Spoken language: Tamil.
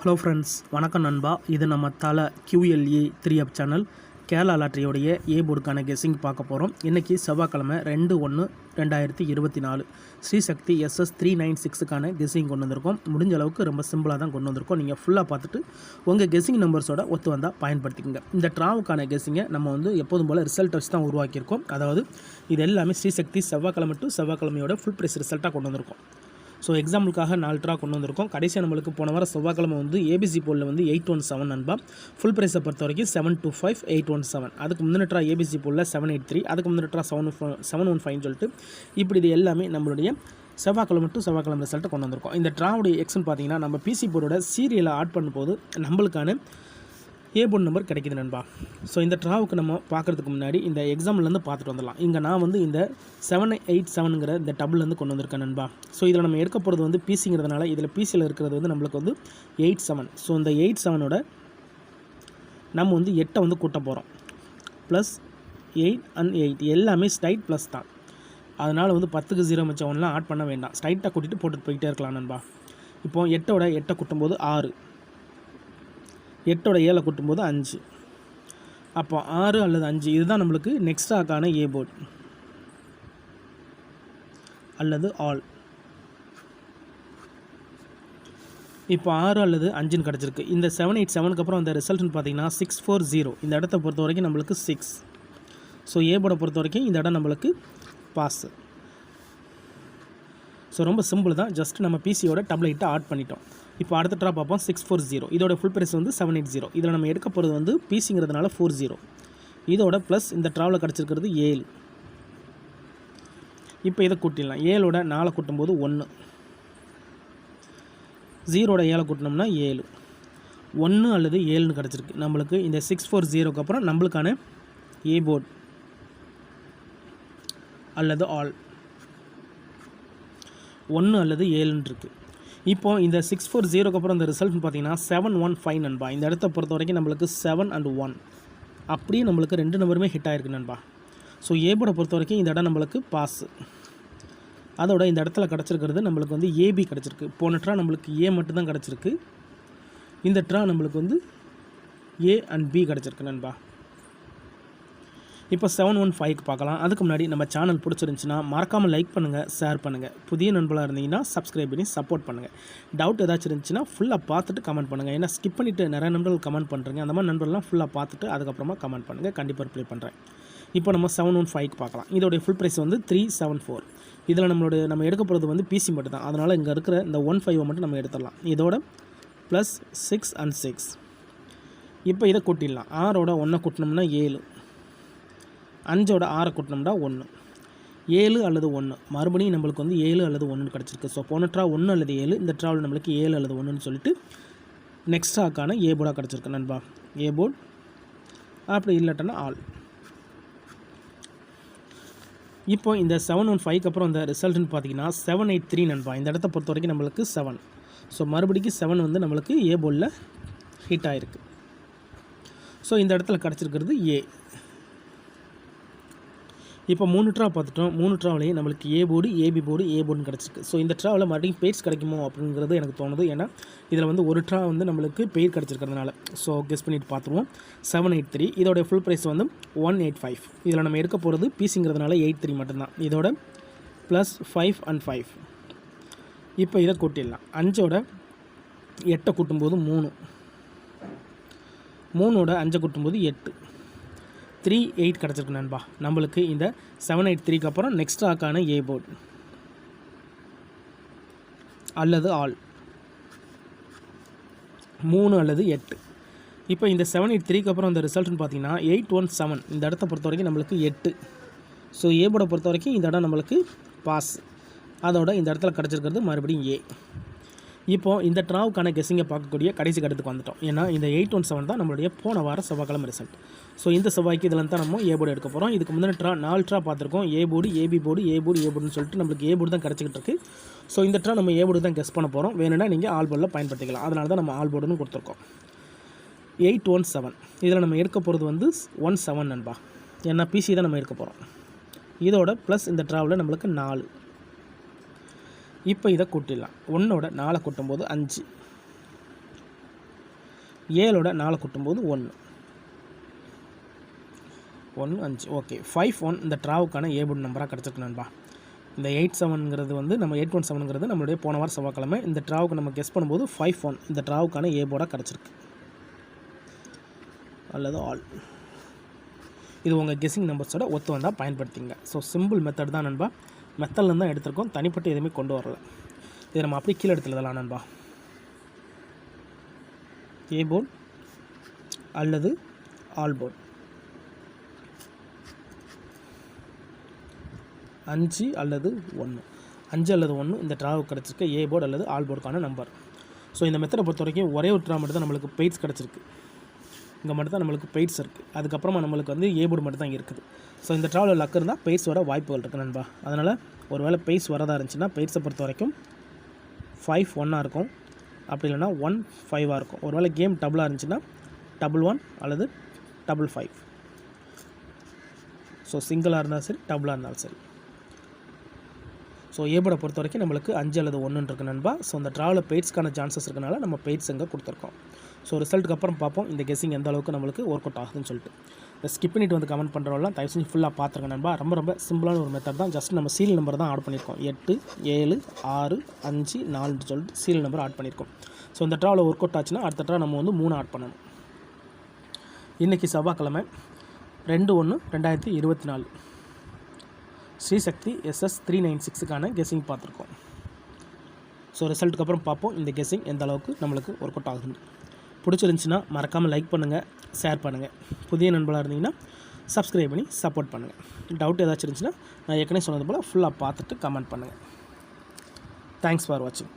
ஹலோ ஃப்ரெண்ட்ஸ், வணக்கம் நண்பா. இது நம்ம தலை QLE 3 அப் சேனல் கேரளா லாட்டரியோடைய ஏ போர்டுக்கான கெஸ்ஸிங் பார்க்க போகிறோம். இன்றைக்கி செவ்வாய்க்கிழமை 2/1/2024 ஸ்ரீசக்தி SS 396க்கான கெஸ்ஸிங் கொண்டு வந்திருக்கோம். முடிஞ்ச அளவுக்கு ரொம்ப சிம்பிளாக தான் கொண்டு வந்திருக்கோம். நீங்கள் ஃபுல்லாக பார்த்துட்டு உங்கள் கெஸ்ஸிங் நம்பர்ஸோட ஒத்து வந்தால் பயன்படுத்திக்கங்க. இந்த ட்ராவுக்கான கெஸ்ஸிங்கை நம்ம எப்போதும் போல் ரிசல்ட் வச்சு தான் உருவாக்கியிருக்கோம். அதாவது இது எல்லாமே ஸ்ரீசக்தி செவ்வாய்க்கிழமை டு செவ்வாய்க்கிழமையோட ஃபுல் ப்ரைஸ் ரிசல்ட்டாக கொண்டு வந்திருக்கோம். ஸோ எக்ஸாம்பிளுக்காக 4 ட்ரா கொண்டு வந்திருக்கோம். கடைசியாக நம்மளுக்கு போன வாரம் செவ்வாய்க்கிழமை ABC போலில் 817 நண்பா. ஃபுல் ப்ரைஸை பொறுத்த வரைக்கும் 725 817. அதுக்கு முந்தின ட்ரா ABC போலில் 783, அதுக்கு முந்தின ட்ரா 715 சொல்லிட்டு இப்படி இது எல்லாமே நம்மளுடைய செவ்வாய்க்கிழமை டு செவ்வாய்க்கிழமை ரிசல்ட்டை கொண்டு வந்திருக்கோம். இந்த ட்ராவுடைய எக்ஸ்ன்னு பார்த்தீங்கன்னா நம்ம PC போர்டோட சீரியலை ஆட் பண்ணும்போது நம்மளுக்கான ஏ போர்டு நம்பர் கிடைக்கிது நண்பா. ஸோ இந்த ட்ராவுக்கு நம்ம பார்க்குறதுக்கு முன்னாடி இந்த எக்ஸாம்பிள்லேருந்து பார்த்துட்டு வந்துடலாம். இங்கே நான் இந்த 787ங்கிற இந்த டபுள்லேருந்து கொண்டு வந்திருக்கேன் நண்பா. ஸோ இதில் நம்ம எடுக்க போகிறது பிசிங்கிறதுனால இதில் பிசியில் இருக்கிறது நம்மளுக்கு 87. ஸோ இந்த 87ஓட நம்ம 8 கூட்ட போகிறோம். ப்ளஸ் 8 and 8 எல்லாமே ஸ்ட்ரைட் ப்ளஸ் தான். அதனால் 10க்கு 0 மிச்சம் ஒன்றுலாம் ஆட் பண்ண வேண்டாம். ஸ்ட்ரைட்டாக கூட்டிகிட்டு போட்டுட்டு போயிட்டே இருக்கலாம் நண்பா. இப்போது 8 கூட்டும்போது 6, 8 7 கூட்டும்போது 5. அப்போ 6 அல்லது 5 இதுதான் நம்மளுக்கு நெக்ஸ்டாக்கான ஏ போர்டு அல்லது ஆல். இப்போ 6 அல்லது 5ன்னு கிடச்சிருக்கு. இந்த 787க்கு அப்புறம் அந்த ரிசல்ட்னு பார்த்தீங்கன்னா 640. இந்த இடத்த பொறுத்த வரைக்கும் நம்மளுக்கு 6. ஸோ ஏ போர்டை பொறுத்த வரைக்கும் இந்த இடம் நம்மளுக்கு பாஸு. ஸோ ரொம்ப சிம்பிள் தான். ஜஸ்ட் நம்ம பிசியோட டபுள் 8 ஆட் பண்ணிட்டோம். இப்போ அடுத்த ட்ரா பார்ப்போம். 640. இதோட ஃபுல் ப்ரைஸ் 780. இதில் நம்ம எடுக்க போகிறது பிசிங்கிறதுனால 40. இதோட ப்ளஸ் இந்த ட்ராவில் கிடச்சிருக்கிறது 7. இப்போ இதை கூட்டிடலாம். 7ஓட 4 கூட்டும்போது 1, 0ஓட 7 கூட்டினோம்னா 7, 1 அல்லது 7ன்னு கிடச்சிருக்கு நம்மளுக்கு. இந்த 640க்கு அப்புறம் நம்மளுக்கான ஏ போர்டு அல்லது ஆல் 1 அல்லது 7ன்னு இருக்குது. இப்போது இந்த 640க்கு அப்புறம் இந்த ரிசல்ட்னு பார்த்தீங்கன்னா 715 நண்பா. இந்த இடத்த பொறுத்த வரைக்கும் நம்மளுக்கு 7 and 1 அப்படியே நம்மளுக்கு 2 நம்பருமே ஹிட் ஆகிருக்கு நண்பா. ஸோ ஏ போர்டை பொறுத்த வரைக்கும் இந்த இடம் நம்மளுக்கு பாஸு. அதோட இந்த இடத்துல கிடச்சிருக்கிறது நம்மளுக்கு ஏபி கிடச்சிருக்கு. போன ட்ரா நம்மளுக்கு ஏ மட்டும்தான் கிடச்சிருக்கு. இந்த ட்ரா நம்மளுக்கு ஏ அண்ட் பி கிடச்சிருக்கு நண்பா. இப்போ 715க்கு பார்க்கலாம். அதுக்கு முன்னாடி நம்ம சேனல் பிடிச்சிருந்துச்சின்னா மறக்காமல் லைக் பண்ணுங்கள், ஷேர் பண்ணுங்கள். புதிய நண்பர்களாக இருந்தீங்கன்னா சப்ஸ்கிரைப் பண்ணி சப்போர்ட் பண்ணுங்கள். டவுட் ஏதாச்சும் இருந்துச்சுன்னா ஃபுல்லாக பார்த்துட்டு கமெண்ட் பண்ணுங்கள். ஏன்னா ஸ்கிப் பண்ணிவிட்டு நிறைய நண்பர்கள் கமெண்ட் பண்ணுறீங்க. அந்த மாதிரி நண்பர்கள்லாம் ஃபுல்லாக பார்த்துட்டு அதுக்கப்புறமா கமெண்ட் பண்ணுங்கள். கண்டிப்பாக ரிப்ளை பண்ணுறேன். இப்போ நம்ம 715க்கு பார்க்கலாம். இதோடைய ஃபுல் ப்ரைஸ் 374. இதில் நம்ம எடுக்க போகிறது பிசி மட்டும் தான். அதனால் இங்கே இருக்கிற இந்த 15 மட்டும் நம்ம எடுத்துடலாம். இதோட ப்ளஸ் 6 and 6. இப்போ இதை கூட்டிடலாம். 6ஓட 1 கூட்டினோம்னா 7, 5ஓட 6 கூட்டினோம்னா 1, 7 அல்லது 1. மறுபடியும் நம்மளுக்கு 7 அல்லது 1 கிடச்சிருக்கு. ஸோ போன ட்ரா 1 அல்லது 7, இந்த ட்ராவில் நம்மளுக்கு 7 அல்லது 1ன்னு சொல்லிட்டு நெக்ஸ்டாக்கான ஏ போர்டாக கிடச்சிருக்கு நண்பா. ஏ போர்டு அப்படி இல்லாட்டனா ஆல். இப்போ இந்த 715க்கு அப்புறம் இந்த ரிசல்ட்னு பார்த்தீங்கன்னா 783 நண்பா. இந்த இடத்த பொறுத்த வரைக்கும் நம்மளுக்கு 7. ஸோ மறுபடிக்கு 7 நம்மளுக்கு ஏ போர்டில் ஹிட் ஆகிருக்கு. ஸோ இந்த இடத்துல கிடச்சிருக்கிறது ஏ. இப்போ 3 ட்ரா பார்த்துட்டோம். 3 ட்ராவிலையும் நம்மளுக்கு ஏ போர்டு, ஏபி போர்டு, ஏ போர்டுன்னு கிடச்சிருக்கு. ஸோ இந்த ட்ராவில் மறுபடியும் பெய்ட்ஸ் கிடைக்குமோ அப்படிங்கிறது எனக்கு தோணுது. ஏன்னா இதில் ஒரு ட்ரா நம்மளுக்கு பெய்ட் கிடச்சிருக்கிறதுனால. ஸோ கெஸ் பண்ணிட்டு பார்த்துருவோம். 783. இதோட ஃபுல் ப்ரைஸ் 185. இதில் நம்ம எடுக்க போகிறது பிசிங்கிறதுனால 83 மட்டும்தான். இதோட ப்ளஸ் 5 and 5. இப்போ இதை கூட்டிடலாம். 5ஓட 8 கூட்டும்போது 3, 3ஓட 5 கூட்டும்போது 8, 38 கிடச்சிருக்கு நண்பா. நம்மளுக்கு இந்த 783க்கு அப்புறம் நெக்ஸ்டாக்கான ஏ போர்டு அல்லது ஆல் 3 அல்லது 8. இப்போ இந்த 783க்கு அப்புறம் இந்த ரிசல்ட்னு பார்த்தீங்கன்னா 817. இந்த இடத்த பொறுத்த வரைக்கும் நம்மளுக்கு 8. ஸோ ஏ போர்டை பொறுத்த வரைக்கும் இந்த இடம் நம்மளுக்கு பாஸ். அதோட இந்த இடத்துல கிடச்சிருக்கிறது மறுபடியும் ஏ. இப்போது இந்த ட்ராவுக்கான கெஸ்ஸிங்கை பார்க்கக்கூடிய கடைசி கட்டத்துக்கு வந்துட்டோம். ஏன்னா இந்த 817 தான் நம்மளுடைய போன வாரம் செவ்வாய்க்கிழமை ரிசல்ட். ஸோ இந்த செவ்வாய்க்கு இதில் தான் நம்ம ஏ போர்டு எடுக்க போகிறோம். இதுக்கு முந்தின ட்ரா 4 ட்ரா பார்த்துருக்கோம். A board, A B board, A board, A போர்டுன்னு சொல்லிட்டு நம்மளுக்கு ஏ போர்டு தான் கிடச்சிக்கிட்டு இருக்குது. ஸோ இந்த ட்ரா நம்ம ஏ போர்டு தான் கெஸ் பண்ண போகிறோம். வேணும்னா நீங்கள் ஆல் போர்டில் பயன்படுத்திக்கலாம். அதனால தான் நம்ம ஆல் போர்டுன்னு கொடுத்துருக்கோம். 817. இதில் நம்ம எடுக்க போகிறது 17 நண்பா. ஏன்னா பிசி தான் நம்ம எடுக்க போகிறோம். இதோட ப்ளஸ் இந்த ட்ராவில் நம்மளுக்கு 4. இப்போ இதை கூட்டிடலாம். 1ஓட 4 கூட்டும்போது 5, 7ஓட 4 கூட்டும்போது 1 1 5. ஓகே, 5-1 இந்த ட்ராவுக்கான ஏ போர்டு நம்பராக கிடச்சிருக்கு நண்பா. இந்த 8-7ங்கிறது வந்து நம்ம 817ங்கிறது நம்மளுடைய போன வாரம் செவ்வாய்க்கிழமை இந்த ட்ராவுக்கு நம்ம கெஸ் பண்ணும்போது 5-1 இந்த ட்ராவுக்கான ஏ போர்டாக கிடச்சிருக்கு அல்லது ஆல். இது உங்கள் கெஸ்ஸிங் நம்பர்ஸோட ஒத்து வந்தால் பயன்படுத்திங்க. ஸோ சிம்பிள் மெத்தட் தான் நண்பா. மெத்தட்லேருந்து தான் எடுத்திருக்கோம், தனிப்பட்டு எதுவுமே கொண்டு வரல. இதை நம்ம அப்படியே கீழே எடுத்து எழுதலாம் நண்பா. ஏ போர்டு அல்லது ஆல் போர்டு 5 அல்லது 1 5 அல்லது 1 இந்த ட்ராவுக்கு கிடச்சிருக்கு ஏ போர்டு அல்லது ஆல் போர்டுக்கான நம்பர். ஸோ இந்த மெத்தடை பொறுத்த வரைக்கும் ஒரே ஒரு ட்ரா மட்டும் தான் நம்மளுக்கு பெய்ட்ஸ் கிடச்சிருக்கு. இங்கே மட்டும் தான் நம்மளுக்கு பெய்ட்ஸ் இருக்குது. அதுக்கப்புறமா நம்மளுக்கு வந்து ஏ போர்டு மட்டும் தான் இருக்குது. ஸோ இந்த ட்ராவில் லக் இருந்தால் பெய்ட்ஸ் வர வாய்ப்புகள் இருக்குது நண்பா. அதனால் ஒரு வேளை பெய்ட்ஸ் வரதாக இருந்துச்சுன்னா பெய்ட்ஸை பொறுத்த வரைக்கும் 5-1 இருக்கும், அப்படி இல்லைனா 1-5 இருக்கும். ஒரு வேளை கேம் டபுளாக இருந்துச்சுன்னா 1-1 அல்லது 5-5. ஸோ சிங்கிளாக இருந்தாலும் சரி, டபுளாக இருந்தாலும் சரி. ஸோ ஏ போர்டை பொறுத்த வரைக்கும் நம்மளுக்கு 5 அல்லது 1 இருக்குது நண்பா. ஸோ அந்த ட்ராவில் பெய்ட்ஸ்க்கான சான்சஸ் இருக்கனால நம்ம பெய்ட்ஸ் எங்கே கொடுத்துருக்கோம். ஸோ ரிசல்ட்டுக்கு அப்புறம் பார்ப்போம் இந்த கெஸ்ஸிங் எந்த அளவுக்கு நம்மளுக்கு ஒர்க் அவுட் ஆகுதுன்னு சொல்லிட்டு. இந்த ஸ்கிப் பண்ணிட்டு வந்து கமெண்ட் பண்ணுறவங்களாம் தயவு செஞ்சு ஃபுல்லாக பார்த்துருங்க நண்பா. ரொம்ப சிம்பிளான ஒரு மெத்தட் தான். ஜஸ்ட் நம்ம சீரியல் நம்பர் தான் ஆட் பண்ணியிருக்கோம். 8 7 6 5 4 சொல்லிட்டு சீரியல் நம்பர் ஆட் பண்ணியிருக்கோம். ஸோ இந்த ட்ராவில் ஒர்க் அவுட் ஆச்சுன்னா அடுத்த ட்ரா நம்ம வந்து 3 ஆட் பண்ணணும். இன்றைக்கி செவ்வாய்க்கிழமை 2/1/2024 ஸ்ரீசக்தி SS396க்கான கெஸ்ஸிங் பார்த்துருக்கோம். ஸோ ரிசல்ட்டுக்கு அப்புறம் பார்ப்போம் இந்த கெஸ்ஸிங் எந்த அளவுக்கு நம்மளுக்கு ஒர்க் அவுட் ஆகுதுன்னு. பிடிச்சிருந்துச்சின்னா மறக்காமல் லைக் பண்ணுங்கள், ஷேர் பண்ணுங்கள். புதிய நண்பர்களாக இருந்தீங்கன்னா சப்ஸ்கிரைப் பண்ணி சப்போர்ட் பண்ணுங்கள். டவுட் ஏதாச்சும் இருந்துச்சுன்னா நான் ஏற்கனவே சொன்னது போல் ஃபுல்லாக பார்த்துட்டு கமெண்ட் பண்ணுங்கள். தேங்க்ஸ் ஃபார் வாட்சிங்.